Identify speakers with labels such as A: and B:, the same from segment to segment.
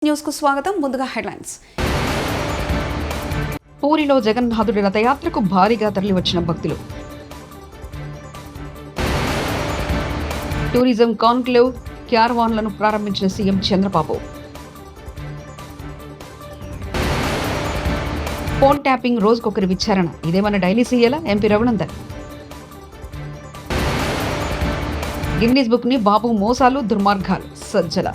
A: News కు స్వాగతం. ముందుగా హెడ్లైన్స్. పూరిలో జగన్నాథుడి రథయాత్రకు భారీగా తరలివచ్చిన భక్తులు. టూరిజం కాన్క్లేవ్ క్యారవాన్లను ప్రారంభించిన సీఎం చంద్రబాబు. ఫోన్ ట్యాపింగ్ రోజుకొకరి విచారణ, ఇదేమన్నా డైలీ సీఎలా? ఎంపీ రఘునందన్. గిన్నీస్ బుక్ ని బాబు మోసాలు దుర్మార్గాలు సజ్జల.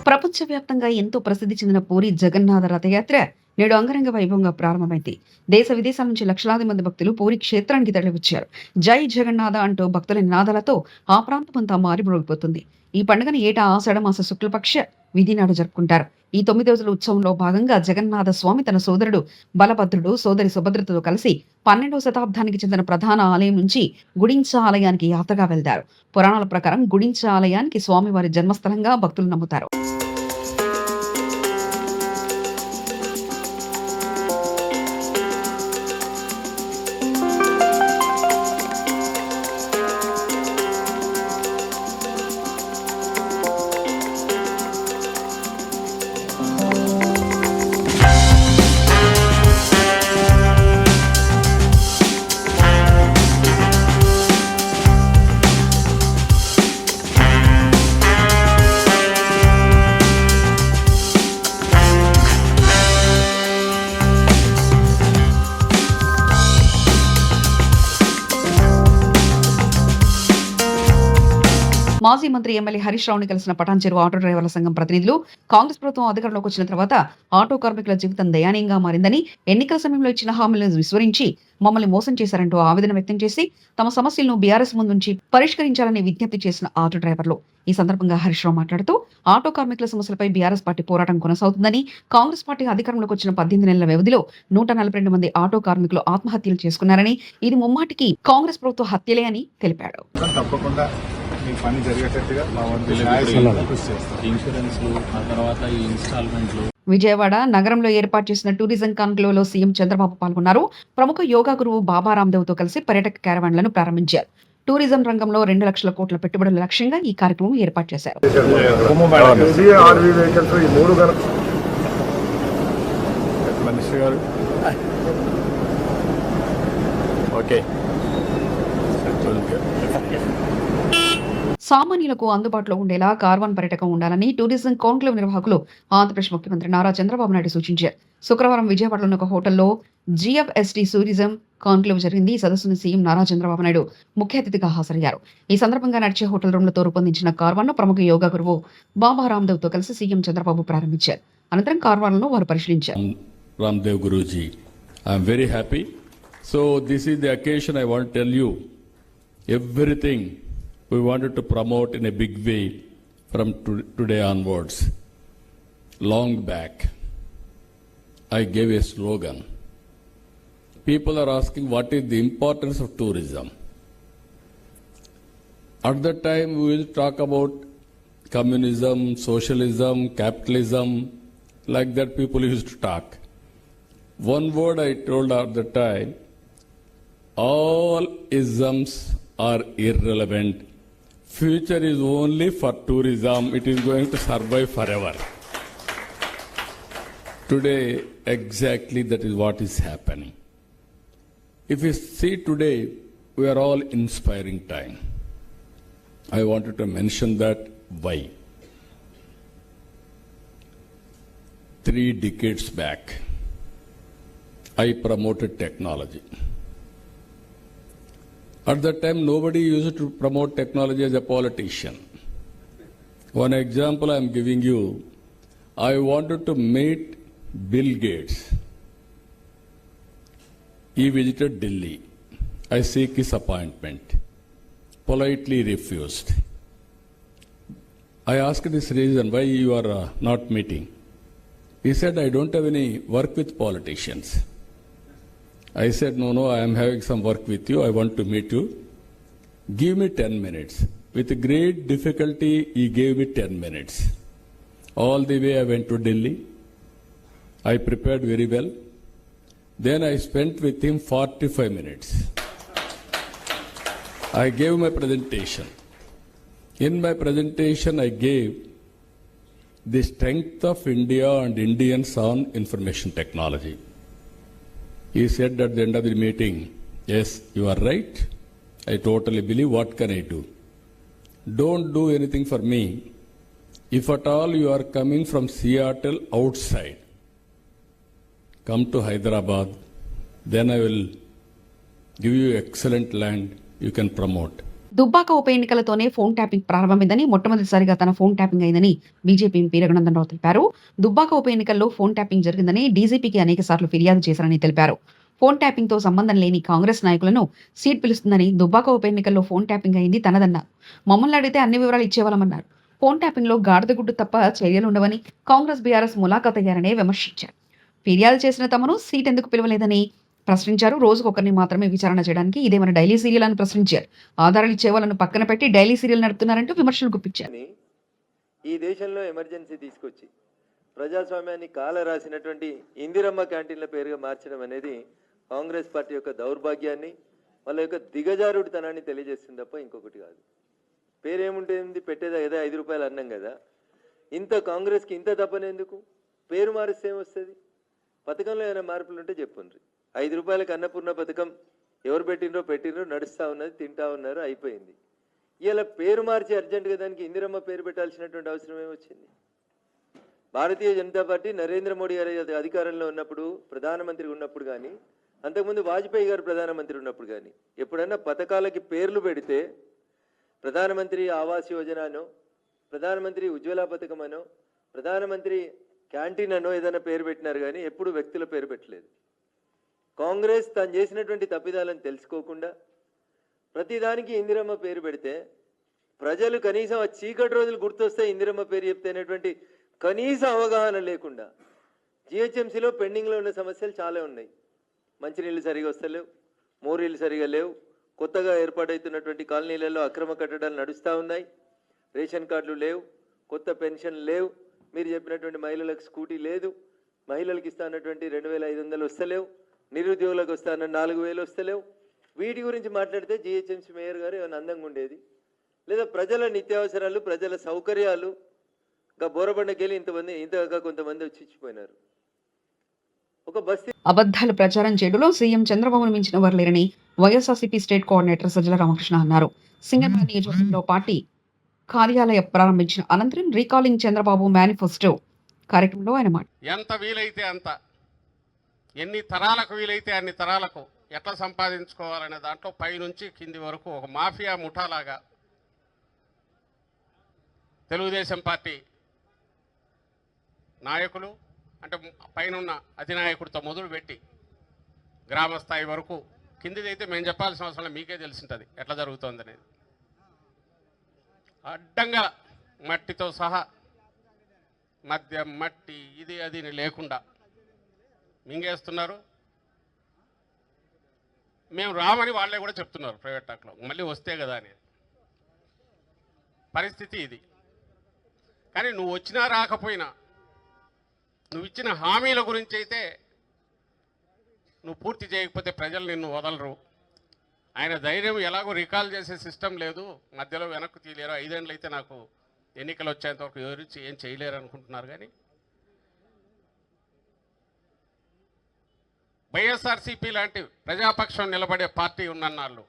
A: ప్రపంచవ్యాప్తంగా ఎంతో ప్రసిద్ధి చెందిన పూరి జగన్నాథ రథయాత్ర నేడు అంగరంగ వైభవంగా ప్రారంభమైంది. దేశ విదేశాల నుంచి లక్షలాది మంది భక్తులు పూరి క్షేత్రానికి తరలివచ్చారు. జై జగన్నాథ అంటూ భక్తుల నినాదాలతో ఆ ప్రాంతమంతా మారిమోగిపోతుంది. ఈ పండుగను ఏటా ఆషాఢ మాస శుక్లపక్ష విధి నాడు జరుపుకుంటారు. ఈ 9 రోజుల ఉత్సవంలో భాగంగా జగన్నాథ స్వామి తన సోదరుడు బలభద్రుడు, సోదరి సుభద్రతో కలిసి 12వ శతాబ్దానికి చెందిన ప్రధాన ఆలయం నుంచి గుడించ ఆలయానికి యాత్రగా వెళ్తారు. పురాణాల ప్రకారం గుడించ ఆలయానికి స్వామివారి జన్మస్థలంగా భక్తులు నమ్ముతారు. మాజీ మంత్రి ఎమ్మెల్యే హరీష్ రావుని కలిసిన పటాన్ చెరువు ఆటో డ్రైవర్ల సంఘం ప్రతినిధులు కాంగ్రెస్ ప్రభుత్వం అధికారంలోకి వచ్చిన తర్వాత ఆటో కార్మికుల జీవితం దయనీయంగా మారిందని, ఎన్నికల సమయంలో ఇచ్చిన హామీలను విస్మరించి మమ్మల్ని మోసం చేశారంటూ ఆవేదన వ్యక్తం చేసి తమ సమస్యలను బీఆర్ఎస్ ముందుంచి పరిష్కరించాలని విజ్ఞప్తి చేసిన ఆటో డ్రైవర్లు. ఈ సందర్భంగా హరీష్ రావు మాట్లాడుతూ ఆటో కార్మికుల సమస్యలపై బీఆర్ఎస్ పార్టీ పోరాటం కొనసాగుతుందని, కాంగ్రెస్ పార్టీ అధికారంలోకి వచ్చిన 18 నెలల వ్యవధిలో 142 మంది ఆటో కార్మికులు ఆత్మహత్యలు చేసుకున్నారని, ఇది ముమ్మాటికి కాంగ్రెస్ ప్రభుత్వ హత్యలే అని తెలిపాడు.
B: పని జరిగేటట్టుగా ఇన్సూరెన్స్లు, ఆ తర్వాత ఈ ఇన్స్టాల్మెంట్లు.
A: విజయవాడ నగరంలో ఏర్పాటు చేసిన టూరిజం కాన్క్లేవ్ లో సీఎం చంద్రబాబు పాల్గొన్నారు. ప్రముఖ యోగా గురువు బాబా రామ్దేవ్ తో కలిసి పర్యాటక క్యారవాన్లను ప్రారంభించారు. టూరిజం రంగంలో 2 లక్షల కోట్ల పెట్టుబడుల లక్ష్యంగా ఈ కార్యక్రమం ఏర్పాటు చేశారు. సామాన్యులకు అందుబాటులో ఉండేలా కార్వాన్ పర్యాటకం ఉండాలని టూరిజం కాన్క్లేవ్ నిర్వాహకులు ఆంధ్రప్రదేశ్ ముఖ్యమంత్రి నారా చంద్రబాబు నాయుడు సూచించారు. శుక్రవారం విజయవాడలోని ఒక హోటల్లో జిఎఫ్ఎస్టీ టూరిజం కాన్క్లేవ్ జరిగింది. ఈ సదస్సును సీఎం నారా చంద్రబాబు నాయుడు ముఖ్య అతిథిగా హాజరయ్యారు. ఈ సందర్భంగా నడిచే హోటల్ రూమ్లతో రూపొందించిన కార్వాన్ ను ప్రముఖ యోగా గురువు బాబా రామ్దేవ్ తో కలిసి సీఎం చంద్రబాబు ప్రారంభించారు. అనంతరం కార్వాన్లను వారు పరిశీలించారు.
C: Ramdev Guruji, I'm very happy. So this is the occasion I want tell you everything we wanted to promote in a big way from today onwards. Long back, I gave a slogan. People are asking what is the importance of tourism. At that time, we will talk about communism, socialism, capitalism, like that people used to talk. One word I told at the time, all isms are irrelevant. Future is only for tourism. It is going to survive forever. Today, exactly that is what is happening. If you see today, we are all inspiring time. I wanted to mention that why. 3 decades back, I promoted technology. At that time, nobody used to promote technology as a politician. One example I am giving you, I wanted to meet Bill Gates. He visited Delhi. I seek his appointment. Politely refused. I asked this reason, why you are not meeting? He said, I don't have any work with politicians. I said, no, I am having some work with you. I want to meet you. Give me 10 minutes. With great difficulty, he gave me 10 minutes. All the way I went to Delhi. I prepared very well. Then I spent with him 45 minutes. I gave my presentation. In my presentation, I gave the strength of India and Indians on information technology. He said at the end of the meeting, yes, you are right. I totally believe. What can I do? Don't do anything for me. If at all you are coming from Seattle outside, come to Hyderabad, then I will give you excellent land you can promote.
A: Dubbaka ఉప ఎన్నికలతోనే phone tapping ప్రారంభమైందని, మొట్టమొదటిసారిగా తన phone tapping అయిందని BJP MP Raghunandan Rao తెలిపారు. దుబ్బాక ఉప ఎన్నికల్లో phone tapping జరిగిందని డీజీపీకి అనేకసార్లు ఫిర్యాదు చేశారని తెలిపారు. ఫోన్ ట్యాపింగ్ తో సంబంధం లేని కాంగ్రెస్ నాయకులను సీట్ పిలుస్తుందని, దుబ్బాక ఉప ఎన్నికల్లో ఫోన్ ట్యాపింగ్ అయింది తనదన్నారు. మమ్మల్ని అడిగితే అన్ని వివరాలు ఇచ్చేవాళ్ళమన్నారు. ఫోన్ ట్యాపింగ్ లో గాడిదగుడ్డు తప్ప చర్యలుండవని కాంగ్రెస్ బీఆర్ఎస్ ములాఖతయ్యారని విమర్శించారు. ఫిర్యాదు చేసిన తమను సీట్ ఎందుకు పిలవలేదని ప్రశ్నించారు. రోజుకొకరిని మాత్రమే విచారణ చేయడానికి ఇదేమైనా డైలీ సీరియల్ అని ప్రశ్నించారు. ఆధారాలు ఇచ్చే వాళ్ళను పక్కన పెట్టి డైలీ సీరియల్ నడుపుతున్నారంటూ విమర్శలు గుప్పించారు.
D: ఈ దేశంలో ఎమర్జెన్సీ తీసుకొచ్చి ప్రజాస్వామ్యాన్ని కాల రాసినటువంటి ఇందిరమ్మ క్యాంటీన్ల పేరుగా మార్చడం అనేది కాంగ్రెస్ పార్టీ యొక్క దౌర్భాగ్యాన్ని, వాళ్ళ యొక్క దిగజారుడితనాన్ని తెలియజేస్తుంది తప్ప ఇంకొకటి కాదు. పేరేముంటుంది, పెట్టేదా ఏదో 5 రూపాయలు అన్నం కదా. ఇంత కాంగ్రెస్కి ఇంత తప్పనేందుకు? పేరు మారిస్తే ఏమొస్తుంది? పథకంలో ఏమైనా మార్పులు ఉంటే చెప్పుండ్రి. 5 రూపాయలకు అన్నపూర్ణ పథకం ఎవరు పెట్టినరో నడుస్తూ ఉన్నది, తింటా ఉన్నారు, అయిపోయింది. ఇలా పేరు మార్చి అర్జెంటుగా దానికి ఇందిరమ్మ పేరు పెట్టాల్సినటువంటి అవసరం ఏమొచ్చింది? భారతీయ జనతా పార్టీ నరేంద్ర మోడీ గారి అధికారంలో ఉన్నప్పుడు, ప్రధానమంత్రి ఉన్నప్పుడు కానీ, అంతకుముందు వాజ్పేయి గారు ప్రధానమంత్రి ఉన్నప్పుడు కానీ ఎప్పుడన్నా పథకాలకి పేర్లు పెడితే ప్రధానమంత్రి ఆవాస్ యోజన అనో, ప్రధానమంత్రి ఉజ్వల పథకం అనో, ప్రధానమంత్రి క్యాంటీన్ అనో ఏదైనా పేరు పెట్టినారు కానీ ఎప్పుడు వ్యక్తుల పేరు పెట్టలేదు. కాంగ్రెస్ తాను చేసినటువంటి తప్పిదాలను తెలుసుకోకుండా ప్రతిదానికి ఇందిరమ్మ పేరు పెడితే ప్రజలు కనీసం ఆ చీకటి రోజులు గుర్తొస్తే ఇందిరమ్మ పేరు చెప్తేనేటువంటి కనీస అవగాహన లేకుండా జిహెచ్ఎంసీలో పెండింగ్లో ఉన్న సమస్యలు చాలా ఉన్నాయి. మంచినీళ్ళు సరిగా వస్తలేవు, మోరీళ్ళు సరిగా లేవు, కొత్తగా ఏర్పాటవుతున్నటువంటి కాలనీలలో అక్రమ కట్టడాలు నడుస్తూ ఉన్నాయి, రేషన్ కార్డులు లేవు, కొత్త పెన్షన్లు లేవు, మీరు చెప్పినటువంటి మహిళలకు స్కూటీ లేదు, మహిళలకు ఇస్తానటువంటి 2500 వస్తలేవు, నిరుద్యోగులకు వస్తాన 4000 వస్తలేవు. వీటి గురించి మాట్లాడితే జిహెచ్ఎంసీ మేయర్ గారు ఏమైనా అందంగా ఉండేది, లేదా ప్రజల నిత్యావసరాలు, ప్రజల సౌకర్యాలు ఇంకా బోరబండకెళ్ళి ఇంతగా కొంతమంది వచ్చి ఇచ్చిపోయినారు. ఒక బస్తీ
A: అబద్ధాలు ప్రచారం చేయడంలో సీఎం చంద్రబాబును మించిన వారు లేరని వైఎస్ఆర్సీపీ స్టేట్ కోఆర్డినేటర్ సజ్జల రామకృష్ణ అన్నారు. సింగరేణి నియోజకవర్గంలో పార్టీ కార్యాలయం ప్రారంభించిన అనంతరం రీకాలింగ్ చంద్రబాబు మేనిఫెస్టో కార్యక్రమంలో ఆయన మాట్లాడారు.
E: ఎంత వీలైతే అంత, ఎన్ని తరాలకు వీలైతే అన్ని తరాలకు ఎట్లా సంపాదించుకోవాలనే దాంట్లో పైనుంచి కింది వరకు ఒక మాఫియా ముఠాలాగా తెలుగుదేశం పార్టీ నాయకులు, అంటే పైనున్న అధినాయకుడితో మొదలుపెట్టి గ్రామ స్థాయి వరకు, కిందిదైతే మేము చెప్పాల్సిన అవసరం మీకే తెలిసింటుంది ఎట్లా జరుగుతుంది అనేది. అడ్డంగా మట్టితో సహా మద్యం, మట్టి, ఇది అది లేకుండా మింగేస్తున్నారు. మేము రామని వాళ్ళే కూడా చెప్తున్నారు ప్రైవేట్ టాక్లో, మళ్ళీ వస్తే కదా అని. పరిస్థితి ఇది. కానీ నువ్వు వచ్చినా రాకపోయినా నువ్వు ఇచ్చిన హామీల గురించి అయితే నువ్వు పూర్తి చేయకపోతే ప్రజలు నిన్ను వదలరు. ఆయన ధైర్యం ఎలాగో రికాల్ చేసే సిస్టమ్ లేదు, మధ్యలో వెనక్కు తీయలేరు. 5 ఏళ్ళు అయితే నాకు ఎన్నికలు వచ్చేంత వరకు ఎవరించి ఏం చేయలేరు అనుకుంటున్నారు. కానీ వైఎస్ఆర్సీపీ లాంటి ప్రజాపక్షం నిలబడే పార్టీ ఉన్నన్నాళ్ళు,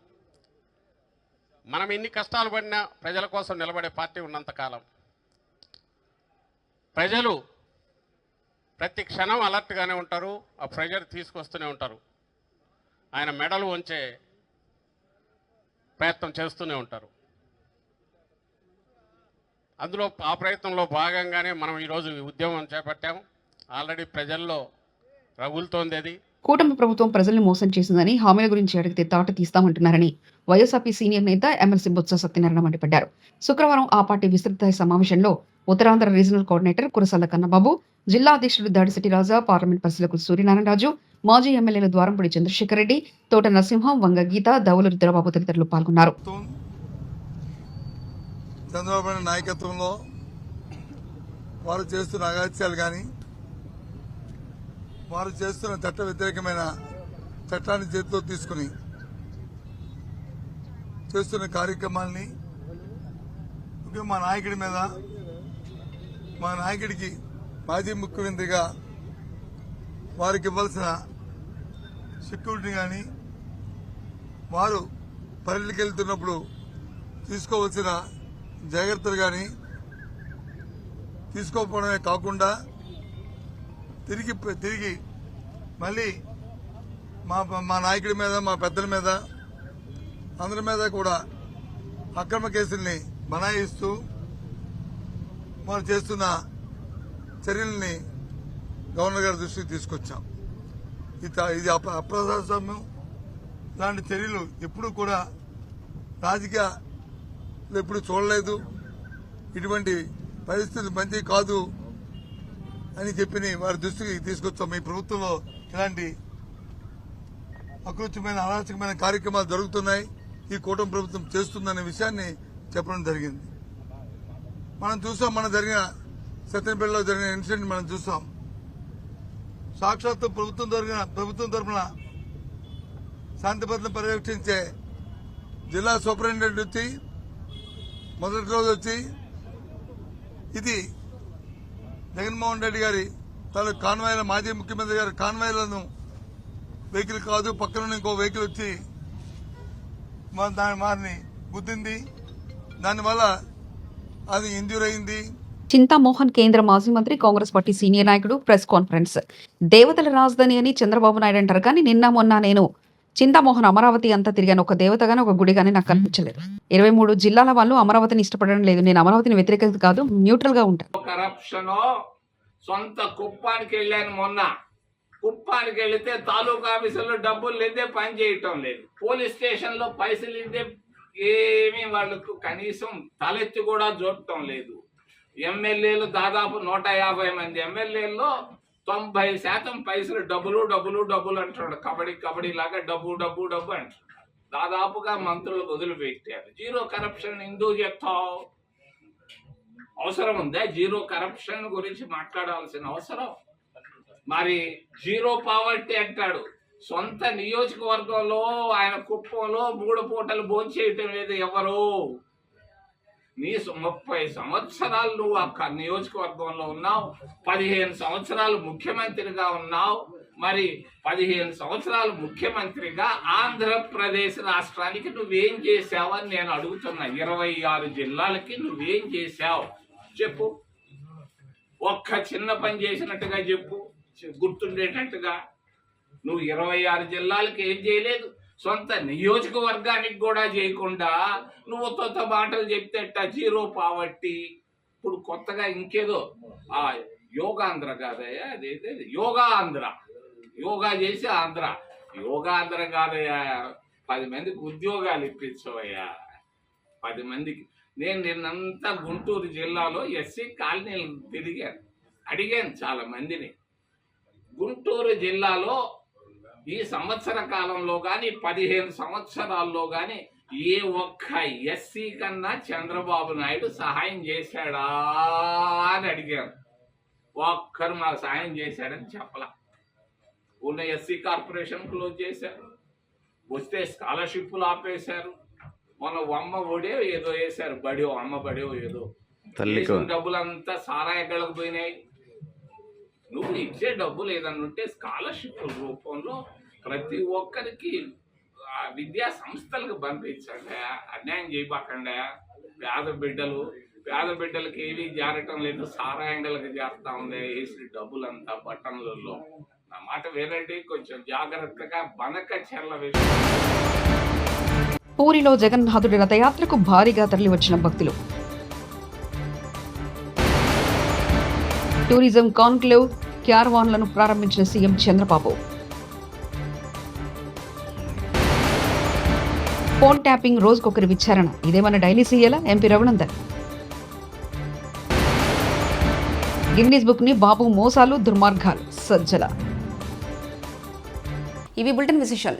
E: మనం ఎన్ని కష్టాలు పడినా ప్రజల కోసం నిలబడే పార్టీ ఉన్నంతకాలం ప్రజలు ప్రతి క్షణం అలర్ట్గానే ఉంటారు, ఆ ప్రెజర్ తీసుకొస్తూనే ఉంటారు. ఆయన మెడలు వంచే ప్రయత్నం చేస్తూనే ఉంటారు. అందులో ఆ ప్రయత్నంలో భాగంగానే మనం ఈరోజు ఉద్యమం చేపట్టాము. ఆల్రెడీ ప్రజల్లో రగులుతోంది అది.
A: కూటమి ప్రభుత్వం ప్రజల్ని మోసం చేసిందని, హామీల గురించి అడిగితే తాట తీస్తామంటున్నారని వైఎస్ఆర్పీ సీనియర్ నేత ఎమ్మెల్సీ బొత్స సత్యనారాయణ మండిపడ్డారు. శుక్రవారం ఆ పార్టీ విస్తృత సమావేశంలో ఉత్తరాంధ్ర రీజనల్ కోఆర్డినేటర్ కురసాల కన్నబాబు, జిల్లా అధ్యక్షుడు దాడిశెట్టి రాజా, పార్లమెంట్ పరిశీలకులు సూర్యనారాయణరాజు, మాజీ ఎమ్మెల్యేలు ద్వారంపూడి చంద్రశేఖర్ రెడ్డి, తోట నరసింహం, వంగ గీత, దౌలు రుద్రబాబు తదితరులు పాల్గొన్నారు.
F: చంద్రబాబు నాయకత్వంలో వారు చేస్తున్న అగత్యాలు కానీ, వారు చేస్తున్న చట్ట వ్యతిరేకమైన చట్టాన్ని చేతిలో తీసుకుని చేస్తున్న కార్యక్రమాల్ని, ముఖ్యంగా మా నాయకుడి మీద మా నాయకుడికి మాజీ ముఖ్యమంత్రిగా వారికి ఇవ్వాల్సిన సెక్యూరిటీ కానీ వారు పర్యటనకి వెళ్తున్నప్పుడు తీసుకోవాల్సిన జాగ్రత్తలు కానీ తీసుకోకపోవడమే కాకుండా తిరిగి మళ్ళీ మా నాయకుడి మీద మా పెద్దల మీద అందరి మీద కూడా అక్రమ కేసుల్ని బనాయిస్తూ మనం చేస్తున్న చర్యల్ని గవర్నర్ గారి దృష్టికి తీసుకొచ్చాం. ఇది అప్రజాస్వామ్యం. ఇలాంటి చర్యలు ఎప్పుడు కూడా రాజకీయాలు ఎప్పుడు చూడలేదు. ఇటువంటి పరిస్థితులు మంచి కాదు అని చెప్పి వారి దృష్టికి తీసుకొచ్చాం. ఈ ప్రభుత్వంలో ఇలాంటి అకృత్యమైన అరాచకమైన కార్యక్రమాలు జరుగుతున్నాయి, ఈ కూటమి ప్రభుత్వం చేస్తుందనే విషయాన్ని చెప్పడం జరిగింది. మనం చూసాం, మన జరిగిన సత్యనపల్లిలో జరిగిన ఇన్సిడెంట్ మనం చూసాం. సాక్షాత్తు ప్రభుత్వం తరఫున శాంతి భద్రతను పర్యవేక్షించే జిల్లా సూపరింటెండెంట్ వచ్చి మొదటి రోజు వచ్చి ఇది జగన్మోహన్ రెడ్డి గారి తాలూకు కాన్వాయ్ల మాజీ ముఖ్యమంత్రి గారి కాన్వాయ్లను వెహికల్ కాదు, పక్కన ఇంకో వెహికల్ వచ్చి వారిని గుద్దింది. దానివల్ల అది ఇంజ్యూర్ అయింది.
A: చింతామోహన్ కేంద్ర మాజీ మంత్రి, కాంగ్రెస్ పార్టీ సీనియర్ నాయకుడు ప్రెస్ కాన్ఫరెన్స్. దేవతల రాజధాని అని చంద్రబాబు నాయుడు అంటారు, కానీ నిన్న మొన్న నేను చింతామోహన్ అమరావతి అంతా తిరిగాను. ఒక దేవత గానీ ఒక గుడి గానీ నాకు కనిపించలేదు. 23 జిల్లాల వాళ్ళు అమరావతిని ఇష్టపడడం లేదు. నేను అమరావతిని వ్యతిరేకత కాదు, న్యూట్రల్ గా ఉంటాను.
G: కరప్షన్ సొంత కుప్పానికి వెళ్ళాను మొన్న. కుప్పానికి వెళితే తాలూకా ఆఫీసులో డబ్బులు లేదే పని చేయటం లేదు, పోలీస్ స్టేషన్ లో పైసలు లేదే ఏమీ వాళ్ళకు కనీసం తలెత్తి కూడా చూడటం లేదు. ఎమ్మెల్యేలు దాదాపు 150 మంది ఎమ్మెల్యేల్లో 90% పైసలు డబ్బులు అంటాడు. కబడ్డీ లాగా డబ్బు అంటాడు. దాదాపుగా మంత్రులు వదిలిపెట్టారు. జీరో కరప్షన్ ఎందుకు చెప్తావు? అవసరం ఉందా జీరో కరప్షన్ గురించి మాట్లాడాల్సిన అవసరం? మరి జీరో పావర్టీ అంటాడు. సొంత నియోజకవర్గంలో ఆయన కుప్పంలో 3 పూటలు భోంచేయటం లేదు ఎవరు? నీ 30 సంవత్సరాలు నువ్వు ఆ నియోజకవర్గంలో ఉన్నావు, 15 సంవత్సరాలు ముఖ్యమంత్రిగా ఉన్నావు. మరి 15 సంవత్సరాలు ముఖ్యమంత్రిగా ఆంధ్రప్రదేశ్ రాష్ట్రానికి నువ్వేం చేశావని నేను అడుగుతున్నా. 26 జిల్లాలకి నువ్వేం చేశావు చెప్పు. ఒక్క చిన్న పని చేసినట్టుగా చెప్పు, గుర్తుండేటట్టుగా. నువ్వు 26 జిల్లాలకి ఏం చేయలేదు, సొంత నియోజకవర్గానికి కూడా చేయకుండా నువ్వు కొత్త మాటలు చెప్తేట జీరో పావర్టీ. ఇప్పుడు కొత్తగా ఇంకేదో యోగాంధ్ర కాదయ్యా, అదేదే యోగా చేసి యోగాంధ్ర కాదయ్యా. 10 మందికి ఉద్యోగాలు ఇప్పించవయ్యా, 10 మందికి. నేను నిన్నంతా గుంటూరు జిల్లాలో ఎస్సీ కాలనీలు తిరిగాను, అడిగాను చాలా మందిని. గుంటూరు జిల్లాలో ఈ సంవత్సర కాలంలో కానీ 15 సంవత్సరాల్లో కానీ ఏ ఒక్క ఎస్సీ కన్నా చంద్రబాబు నాయుడు సహాయం చేశాడా అని అడిగారు. ఒక్కరు మాకు సహాయం చేశాడని చెప్పలా. ఉన్న ఎస్సీ కార్పొరేషన్ క్లోజ్ చేశారు, వస్తే స్కాలర్షిప్లు ఆపేశారు. మన అమ్మ ఒడే ఏదో వేశారు, అమ్మ బడో ఏదో డబ్బులంతా సారాయగలకు పోయినాయి. నువ్వు ఇచ్చే డబ్బులు ఏదన్నా ఉంటే స్కాలర్షిప్ రూపంలో ప్రతి ఒక్కరికి విద్యా సంస్థలకు పంపించండి, అన్యాయం చేయబాకండి. పేద బిడ్డలకి ఏమీ జారటం లేదు, సారాయంగలకు చేస్తా ఉంది వేసి డబ్బులంతా బట్టన్లలో. నా మాట వేరండి, కొంచెం జాగ్రత్తగా బనక చెర్ల వేసి.
A: పూరిలో జగన్నాథుడి రథయాత్రకు భారీగా తరలి వచ్చిన భక్తులు. టూరిజం కాన్క్లేవ్ క్యారవాన్లను ప్రారంభించిన సీఎం చంద్రబాబు. ఫోన్ ట్యాపింగ్ రోజుకొకరి విచారణ, ఇదేమన్నా డైలీ సీఎలా? ఎంపీ రఘునందన్. గిన్నీస్ బుక్ ని బాబు మోసాలు దుర్మార్గాలు సజ్జల. ఇవి బులెటిన్ విశేషాలు.